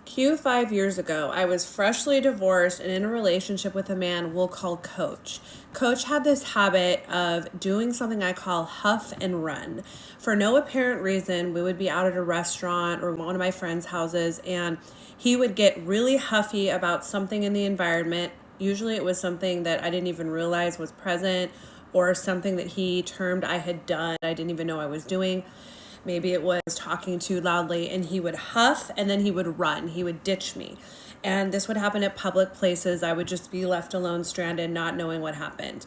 5 years ago, I was freshly divorced and in a relationship with a man we'll call Coach. Coach had this habit of doing something I call huff and run. For no apparent reason, we would be out at a restaurant or one of my friends' houses, and he would get really huffy about something in the environment. Usually it was something that I didn't even realize was present, or something that he termed I had done I didn't even know I was doing. Maybe it was talking too loudly, and he would huff and then he would run. He would ditch me. And this would happen at public places. I would just be left alone, stranded, not knowing what happened.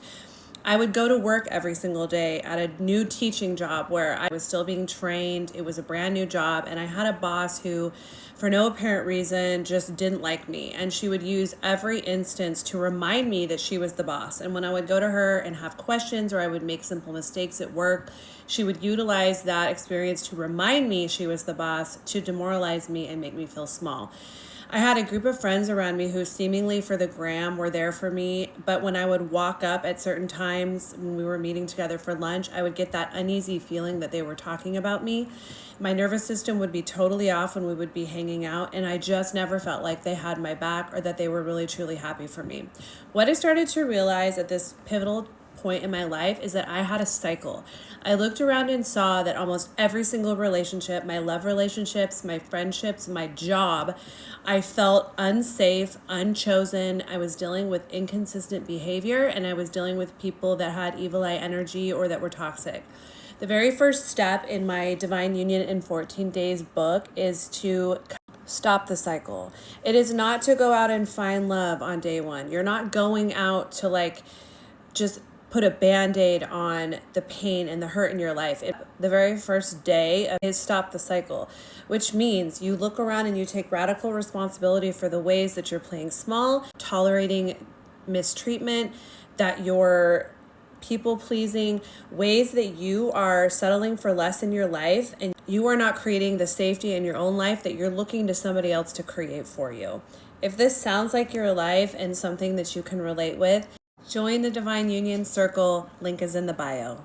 I would go to work every single day at a new teaching job where I was still being trained. It was a brand new job, and I had a boss who, for no apparent reason, just didn't like me. And she would use every instance to remind me that she was the boss. And when I would go to her and have questions, or I would make simple mistakes at work, she would utilize that experience to remind me she was the boss, to demoralize me and make me feel small. I had a group of friends around me who seemingly for the gram were there for me, but when I would walk up at certain times when we were meeting together for lunch, I would get that uneasy feeling that they were talking about me. My nervous system would be totally off when we would be hanging out, and I just never felt like they had my back or that they were really truly happy for me. What I started to realize at this pivotal point in my life is that I had a cycle. I looked around and saw that almost every single relationship, my love relationships, my friendships, my job, I felt unsafe, unchosen. I was dealing with inconsistent behavior, and I was dealing with people that had evil eye energy or that were toxic. The very first step in my Divine Union in 14 Days book is to stop the cycle. It is not to go out and find love on day one. You're not going out to just put a Band-Aid on the pain and the hurt in your life. The very first day is stop the cycle, which means you look around and you take radical responsibility for the ways that you're playing small, tolerating mistreatment, that you're people-pleasing, ways that you are settling for less in your life, and you are not creating the safety in your own life that you're looking to somebody else to create for you. If this sounds like your life and something that you can relate with, join the Divine Union Circle. Link is in the bio.